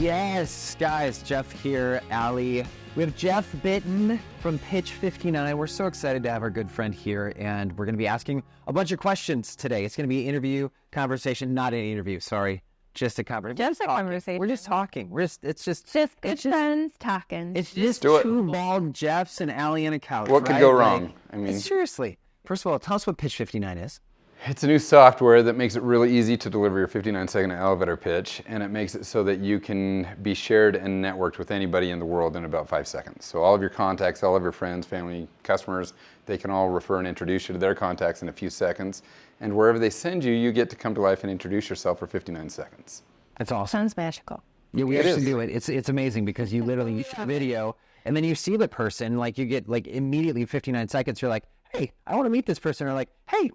Yes, guys, Jeff here, Allie. We have Jeff Bitton from Pitch 59. We're so excited to have our good friend here, and we're going to be asking a bunch of questions today. It's going to be an interview, conversation, not an interview, sorry. Just a conversation. Just a conversation. We're just talking. It's just good friends talking. It's just two bald Jeffs and Allie on a couch. What could go wrong? I mean, seriously. First of all, tell us what Pitch 59 is. It's a new software that makes it really easy to deliver your 59-second elevator pitch, and it makes it so that you can be shared and networked with anybody in the world in about 5 seconds. So all of your contacts, all of your friends, family, customers, they can all refer and introduce you to their contacts in a few seconds. And wherever they send you, you get to come to life and introduce yourself for 59 seconds. That's awesome. Sounds magical. Yeah, we actually do it. It's amazing because you literally use the video, and then you see the person, like you get like immediately 59 seconds, you're like, hey, I want to meet this person. Or like, hey,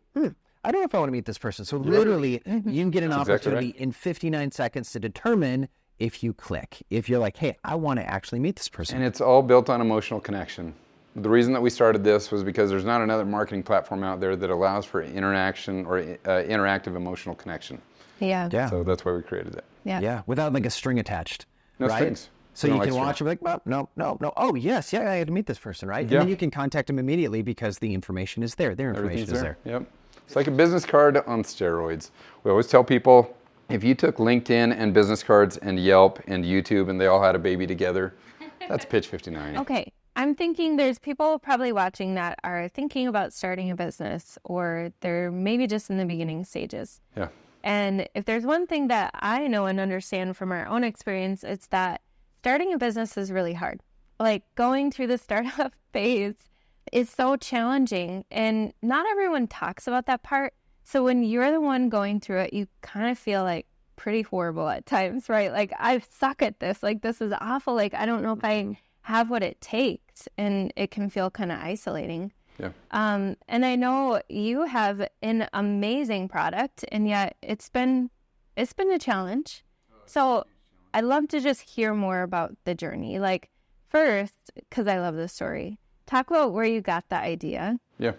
I don't know if I want to meet this person. So literally, you can get an opportunity in 59 seconds to determine if you click. If you're like, hey, I want to actually meet this person. And it's all built on emotional connection. The reason that we started this was because there's not another marketing platform out there that allows for interaction or interactive emotional connection. Yeah. So that's why we created it. Yeah, without like a string attached. No right? strings. So you can watch and be like, no. Oh, yes, I had to meet this person, right? And then you can contact them immediately because the information is there. Their information is there. Yep. It's like a business card on steroids. We always tell people, if you took LinkedIn and business cards and Yelp and YouTube and they all had a baby together, that's Pitch 59. Okay. I'm thinking there's people probably watching that are thinking about starting a business, or they're maybe just in the beginning stages. Yeah. And if there's one thing that I know and understand from our own experience, it's that starting a business is really hard. Like going through the startup phase is so challenging, and not everyone talks about that part. So when you're the one going through it, you kind of feel like pretty horrible at times, right? Like, I suck at this. Like, this is awful. Like, I don't know if I have what it takes, and it can feel kind of isolating. Yeah. And I know you have an amazing product, and yet it's been a challenge. So I'd love to just hear more about the journey. Like, first, because I love this story, talk about where you got the idea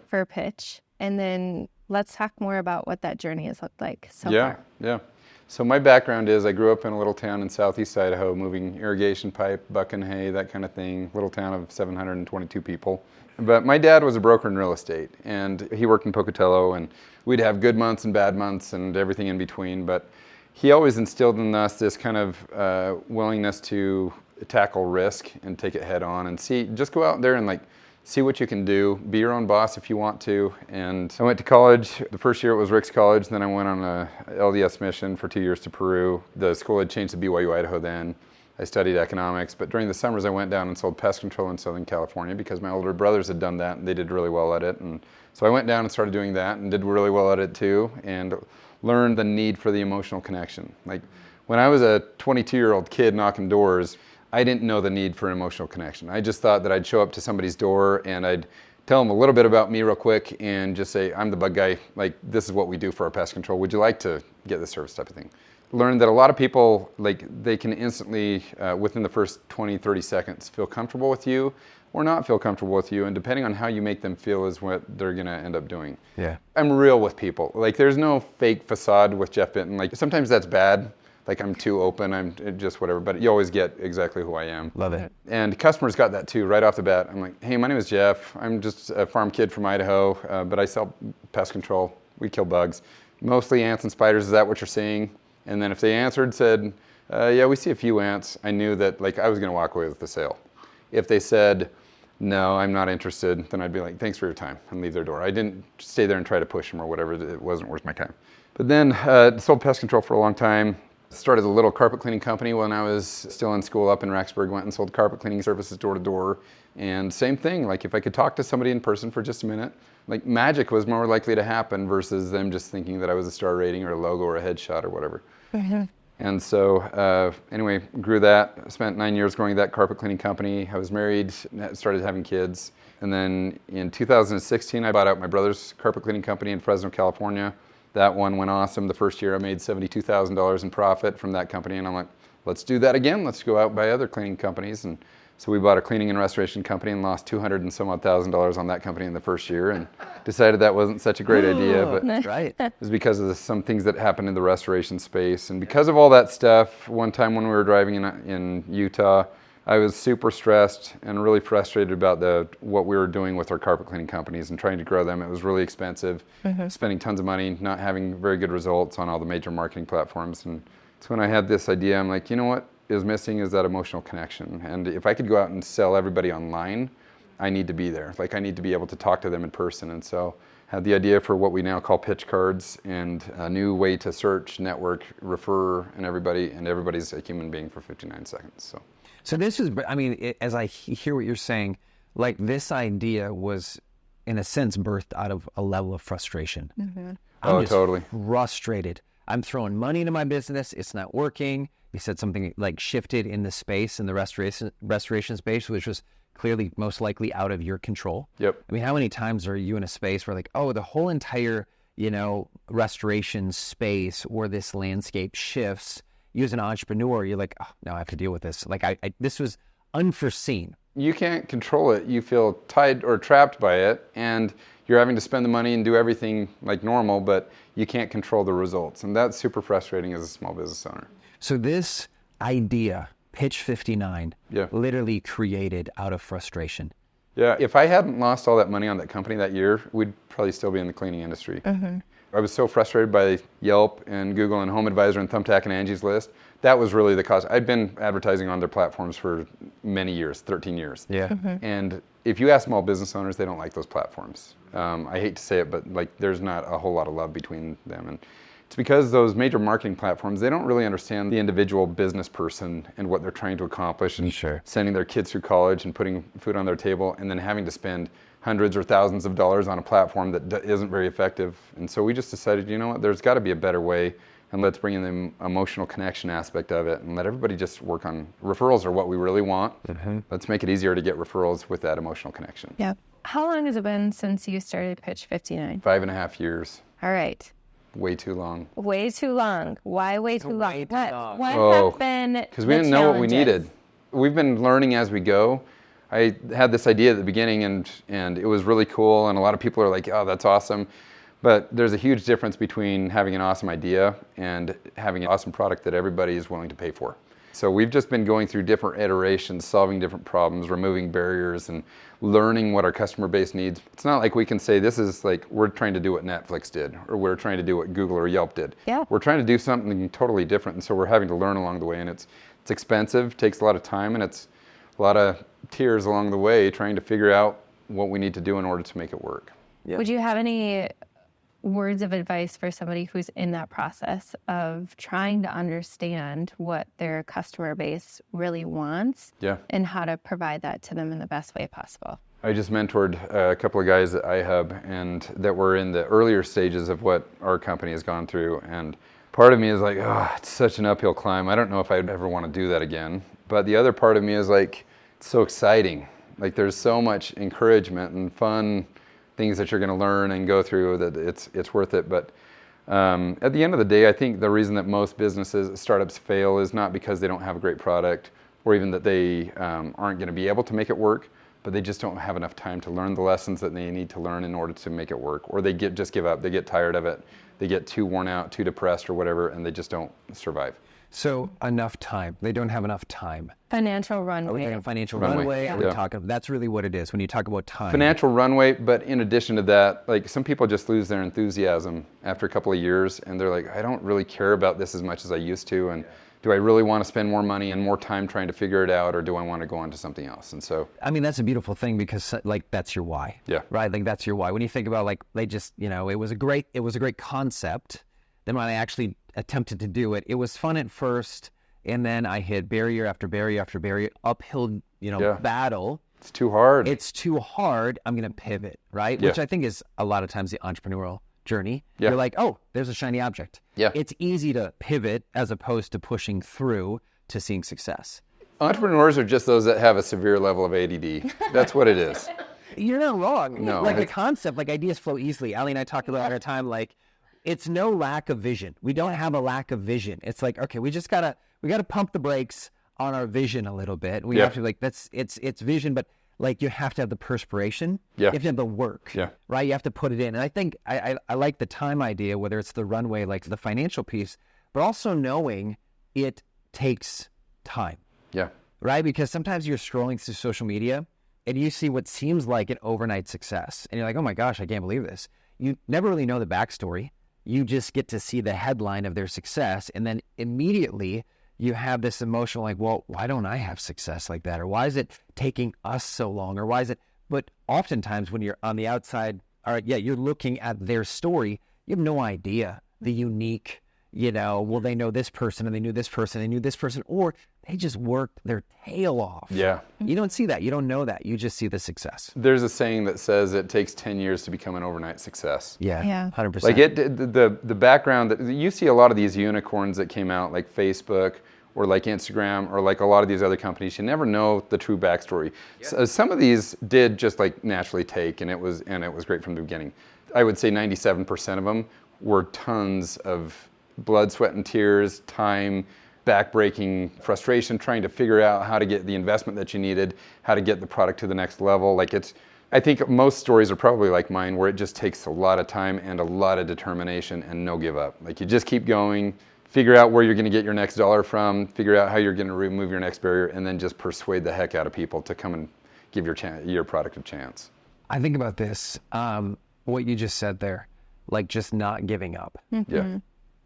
for Pitch, and then let's talk more about what that journey has looked like so far. Yeah. So my background is I grew up in a little town in southeast Idaho, moving irrigation pipe, bucking hay, that kind of thing. Little town of 722 people. But my dad was a broker in real estate, and he worked in Pocatello, and we'd have good months and bad months and everything in between. But he always instilled in us this kind of willingness to tackle risk and take it head on and just go out there and like see what you can do, be your own boss if you want to. And I went to college. The first year it was Rick's College, then I went on a LDS mission for 2 years to Peru. The school had changed to BYU Idaho then. I studied economics, but during the summers I went down and sold pest control in Southern California because my older brothers had done that and they did really well at it. And so I went down and started doing that and did really well at it too, and learned the need for the emotional connection. Like when I was a 22-year-old kid knocking doors, I didn't know the need for emotional connection. I just thought that I'd show up to somebody's door and I'd tell them a little bit about me real quick and just say, I'm the bug guy, like this is what we do for our pest control. Would you like to get this service type of thing? Learned that a lot of people, like they can instantly, within the first 20, 30 seconds, feel comfortable with you or not feel comfortable with you. And depending on how you make them feel is what they're gonna end up doing. Yeah. I'm real with people. Like there's no fake facade with Jeff Bitton. Like sometimes that's bad. Like I'm too open, I'm just whatever, but you always get exactly who I am. Love it. And customers got that too, right off the bat. I'm like, hey, my name is Jeff. I'm just a farm kid from Idaho, but I sell pest control. We kill bugs. Mostly ants and spiders, is that what you're seeing? And then if they said, yeah, we see a few ants, I knew that like I was gonna walk away with the sale. If they said, no, I'm not interested, then I'd be like, thanks for your time, and leave their door. I didn't stay there and try to push them or whatever, it wasn't worth my time. But then sold pest control for a long time. Started a little carpet cleaning company when I was still in school up in Rexburg, went and sold carpet cleaning services door to door. And same thing, like if I could talk to somebody in person for just a minute, like magic was more likely to happen versus them just thinking that I was a star rating or a logo or a headshot or whatever. And so anyway, grew that, spent 9 years growing that carpet cleaning company. I was married, started having kids. And then in 2016, I bought out my brother's carpet cleaning company in Fresno, California. That one went awesome. The first year I made $72,000 in profit from that company, and I'm like, let's do that again. Let's go out and buy other cleaning companies. And So we bought a cleaning and restoration company and lost $200 and some odd thousand on that company in the first year, and decided that wasn't such a great idea. But That's right. it was because of some things that happened in the restoration space. And because of all that stuff, one time when we were driving in Utah, I was super stressed and really frustrated about what we were doing with our carpet cleaning companies and trying to grow them. It was really expensive, spending tons of money, not having very good results on all the major marketing platforms. And so when I had this idea, I'm like, you know what is missing is that emotional connection. And if I could go out and sell everybody online, I need to be there. Like, I need to be able to talk to them in person. And so had the idea for what we now call pitch cards, and a new way to search, network, refer, and everybody's a human being for 59 seconds. So this is, I mean, as I hear what you're saying, like, this idea was, in a sense, birthed out of a level of frustration. I'm just totally frustrated. I'm throwing money into my business. It's not working. You said something like shifted in the space, in the restoration space, which was clearly most likely out of your control. Yep. I mean, how many times are you in a space where, like, oh, the whole entire, restoration space or this landscape shifts? You as an entrepreneur, you're like, oh, now I have to deal with this. Like, this was unforeseen. You can't control it. You feel tied or trapped by it, and you're having to spend the money and do everything like normal, but you can't control the results. And that's super frustrating as a small business owner. So this idea, Pitch 59, Yeah. literally created out of frustration. Yeah, if I hadn't lost all that money on that company that year, we'd probably still be in the cleaning industry. I was so frustrated by Yelp and Google and Home Advisor and Thumbtack and Angie's List. That was really the cause. I'd been advertising on their platforms for many years, 13 years. Yeah. And if you ask small business owners, they don't like those platforms. I hate to say it, but like, there's not a whole lot of love between them. And it's because those major marketing platforms, they don't really understand the individual business person and what they're trying to accomplish, and sending their kids through college and putting food on their table, and then having to spend hundreds or thousands of dollars on a platform that isn't very effective. And so we just decided, you know what, there's got to be a better way, and let's bring in the emotional connection aspect of it and let everybody just work on referrals are what we really want. Let's make it easier to get referrals with that emotional connection. Yeah. How long has it been since you started Pitch 59? 5.5 years. All right. Way too long. Way too long. Why way too long? What Oh, have been because we didn't know what we needed. We've been learning as we go. I had this idea at the beginning, and it was really cool, and a lot of people are like, oh, that's awesome. But there's a huge difference between having an awesome idea and having an awesome product that everybody is willing to pay for. So we've just been going through different iterations, solving different problems, removing barriers, and learning what our customer base needs. It's not like we can say, this is like, we're trying to do what Netflix did, or we're trying to do what Google or Yelp did. Yeah. We're trying to do something totally different, and so we're having to learn along the way, and it's expensive, takes a lot of time, and it's a lot of tears along the way trying to figure out what we need to do in order to make it work. Yeah. Would you have any words of advice for somebody who's in that process of trying to understand what their customer base really wants, and how to provide that to them in the best way possible? I just mentored a couple of guys at iHub, and that were in the earlier stages of what our company has gone through, and part of me is like, oh, it's such an uphill climb. I don't know if I'd ever want to do that again. But the other part of me is like, it's so exciting. Like, there's so much encouragement and fun things that you're going to learn and go through that it's worth it. But at the end of the day, I think the reason that most startups fail is not because they don't have a great product, or even that they aren't going to be able to make it work, but they just don't have enough time to learn the lessons that they need to learn in order to make it work. Or they just give up, they get tired of it, they get too worn out, too depressed or whatever, and they just don't survive. So enough time. They don't have enough time. Financial runway. Are we talking financial runway? Are we talking, that's really what it is when you talk about time. Financial runway, but in addition to that, like, some people just lose their enthusiasm after a couple of years, and they're like, I don't really care about this as much as I used to, and do I really want to spend more money and more time trying to figure it out, or do I want to go on to something else? And so, I mean, that's a beautiful thing, because like, that's your why. Yeah. Right? Like, that's your why. When you think about, like, they just, it was a great concept. Then when I actually attempted to do it, it was fun at first, and then I hit barrier after barrier after barrier, uphill, battle. It's too hard. It's too hard. I'm going to pivot, right? Yeah. Which I think is a lot of times the entrepreneurial journey. Yeah. You're like, oh, there's a shiny object. Yeah. It's easy to pivot as opposed to pushing through to seeing success. Entrepreneurs are just those that have a severe level of ADD. That's what it is. You're not wrong. No. Like, the concept, like, ideas flow easily. Ali and I talk about it all the time, like, it's no lack of vision. We don't have a lack of vision. It's like, okay, we gotta pump the brakes on our vision a little bit. We Yeah. have to like, it's vision, but like you have to have the perspiration. Yeah. You have to have the work. Yeah. Right. You have to put it in. And I think I like the time idea, whether it's the runway, like the financial piece, but also knowing it takes time. Yeah. Right? Because sometimes you're scrolling through social media and you see what seems like an overnight success. And you're like, oh my gosh, I can't believe this. You never really know the backstory. You just get to see the headline of their success. And then immediately you have this emotional, like, well, why don't I have success like that? Or why is it taking us so long? Or why is it? But oftentimes when you're on the outside, you're looking at their story, you have no idea the unique, well, they know this person and they knew this person, they knew this person, or they just worked their tail off. Yeah. You don't see that. You don't know that. You just see the success. There's a saying that says it takes 10 years to become an overnight success. Yeah. 100%. Like the background that you see a lot of these unicorns that came out like Facebook or like Instagram or like a lot of these other companies, you never know the true backstory. Yeah. So some of these did just like naturally take and it was great from the beginning. I would say 97% of them were tons of blood, sweat, and tears, time, backbreaking frustration, trying to figure out how to get the investment that you needed, how to get the product to the next level. I think most stories are probably like mine, where it just takes a lot of time and a lot of determination and no give up. Like you just keep going, figure out where you're going to get your next dollar from, figure out how you're going to remove your next barrier, and then just persuade the heck out of people to come and give your product a chance. I think about this, what you just said there, like just not giving up. Mm-hmm. Yeah.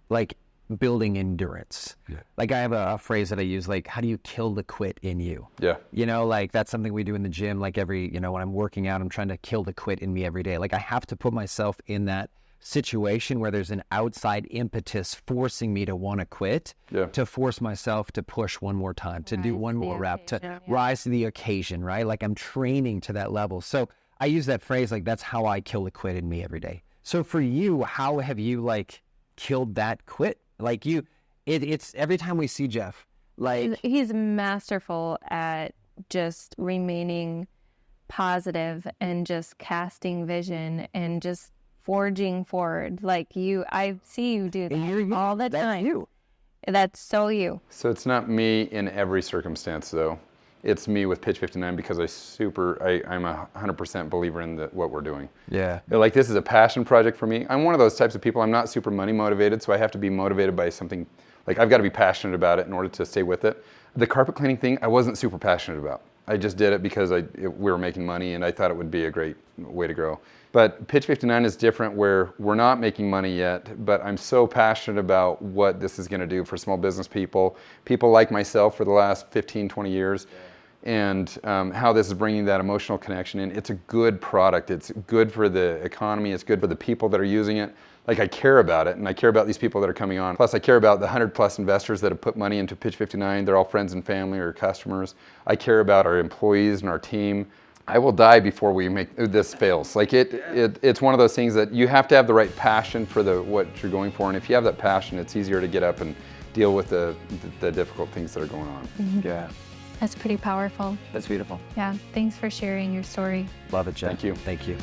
Like building endurance. Yeah. Like I have a phrase that I use, like, how do you kill the quit in you? Yeah. Like that's something we do in the gym. Like when I'm working out, I'm trying to kill the quit in me every day. Like I have to put myself in that situation where there's an outside impetus forcing me to want to quit, to force myself to push one more time, to do one more rep, to rise to the occasion, right? Like I'm training to that level. So I use that phrase, like that's how I kill the quit in me every day. So for you, how have you like killed that quit? Like it's every time we see Jeff, like he's masterful at just remaining positive and just casting vision and just forging forward. Like I see you do that all the time. You. That's so you. So it's not me in every circumstance though. It's me with Pitch 59 because I'm a 100% believer in what we're doing. Yeah. Like this is a passion project for me. I'm one of those types of people. I'm not super money motivated, so I have to be motivated by something. Like I've got to be passionate about it in order to stay with it. The carpet cleaning thing, I wasn't super passionate about. I just did it because we were making money and I thought it would be a great way to grow. But Pitch 59 is different where we're not making money yet, but I'm so passionate about what this is going to do for small business people like myself for the last 15, 20 years. Yeah. And how this is bringing that emotional connection in. It's a good product. It's good for the economy. It's good for the people that are using it. Like I care about it, and I care about these people that are coming on. Plus, I care about the 100+ investors that have put money into Pitch 59. They're all friends and family or customers. I care about our employees and our team. I will die before we make this fails. Like it's one of those things that you have to have the right passion for what you're going for, and if you have that passion, it's easier to get up and deal with the difficult things that are going on. Mm-hmm. Yeah. That's pretty powerful. That's beautiful. Yeah. Thanks for sharing your story. Love it, Jeff. Thank you. Thank you.